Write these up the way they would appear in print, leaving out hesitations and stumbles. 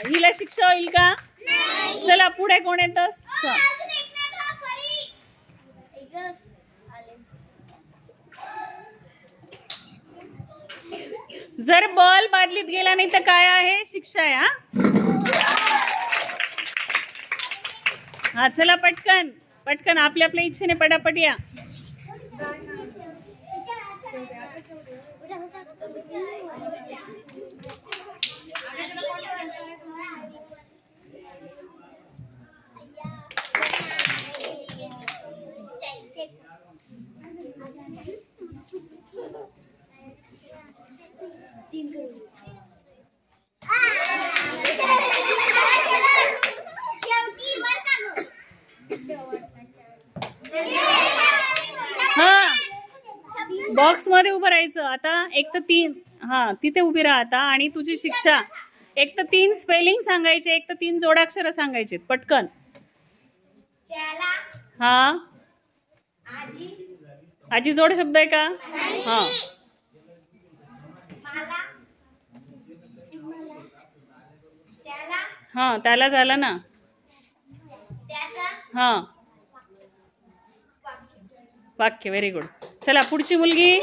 हिला शिक्षा होईल का? चला पुढे कोण येतं? जर बॉल बादलीत गेला नाही तर काय आहे? शिक्षा आहे. हा चला पटकन पटकन आपल्या आपल्या इच्छेने पटापट या. बॉक्स मध्ये उभं राहायचं. आता 1 ते 3 तिथे उभी राहा आता. आणि तुझी शिक्षा 1 ते 3 स्पेलिंग सांगायचे, 1 ते 3 जोडाक्षर सांगायचे पटकन. आजी जोड शब्द आहे का? त्याला झालं ना. वाक्य. Very good. चला पुढची मुलगी.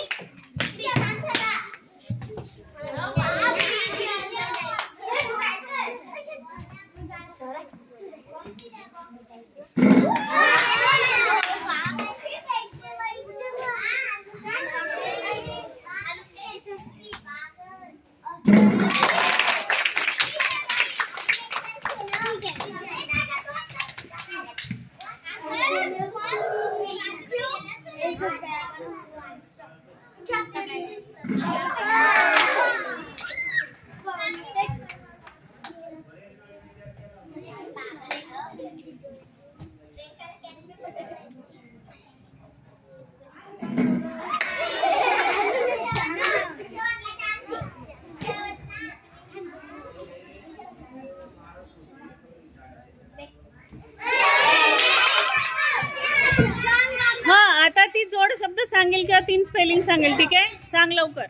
आता ती जोड शब्द सांगेल किंवा 3 स्पेलिंग सांगेल. ठीक आहे, सांग लवकर.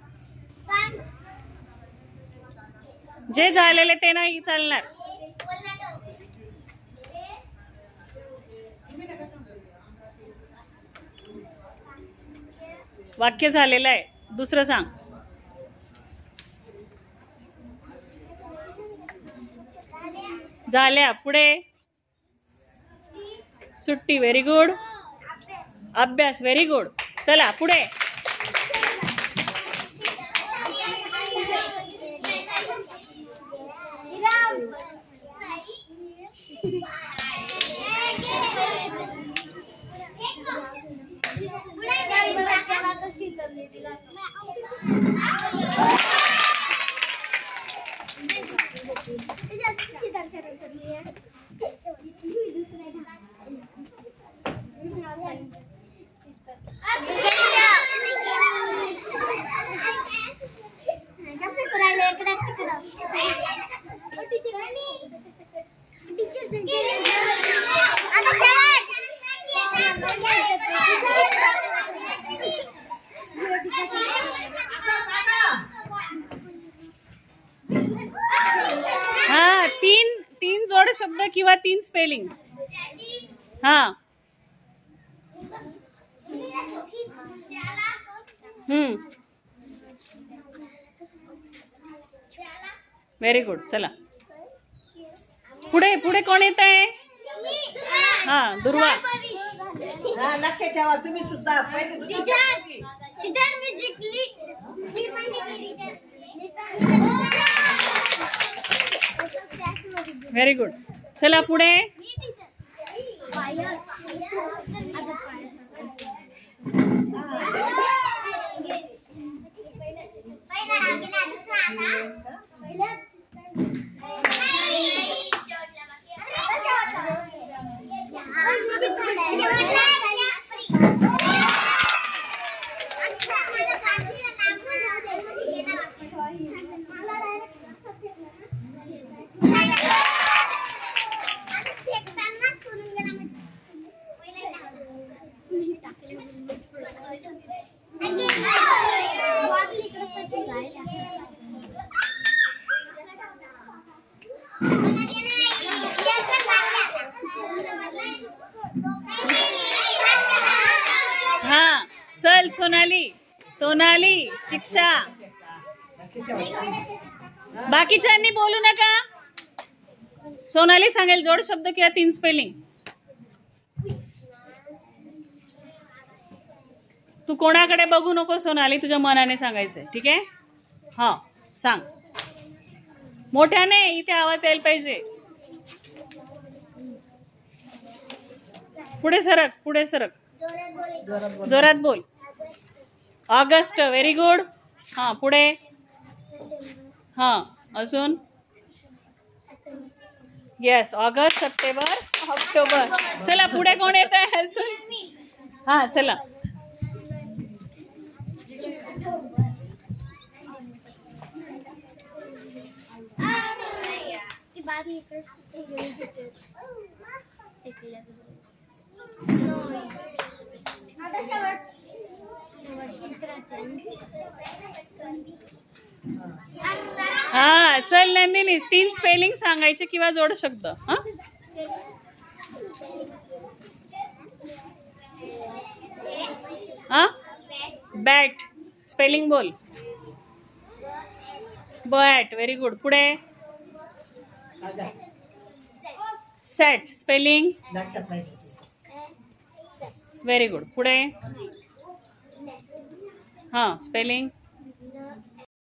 जे झालेले ते नाही चालणार. वाक्य झालेलं आहे. दुसरं सांग. झाल्या. पुढे सुट्टी. Very good. अभ्यास. Very good. चला पुढे. तीन जोड शब्द किंवा 3 स्पेलिंग. Very good. चला पुढे पुढे कोण येत आहे? दुर्वा. लक्ष ठेवा तुम्ही सुद्धा. Very good. चला पुढे. चल सोनाली, सोनाली शिक्षा. बाकीच्यांनी बोलू नका. सोनाली सांगेल जोड शब्द किंवा 3 स्पेलिंग. तू कोणाकडे बघू नको सोनाली, तुझ्या मनाने सांगायचंय. ठीक आहे? हा सांग. मोठ्याने, इथे आवाज यायला पाहिजे. पुढे सरक, पुढे सरक. जोरात बोल. ऑगस्ट. Very good. हा पुढे. हा अजून. Yes, August, September, October. चला पुढे कोण येत आहे अजून? हा चला. हा चल नंदिनी, 3 स्पेलिंग सांगायचे किंवा जोड शब्द. हा हा बॅट. स्पेलिंग बोल. बॅट. Very good. पुढे. सेट. स्पेलिंग. Very good. पुढे. हा स्पेलिंग.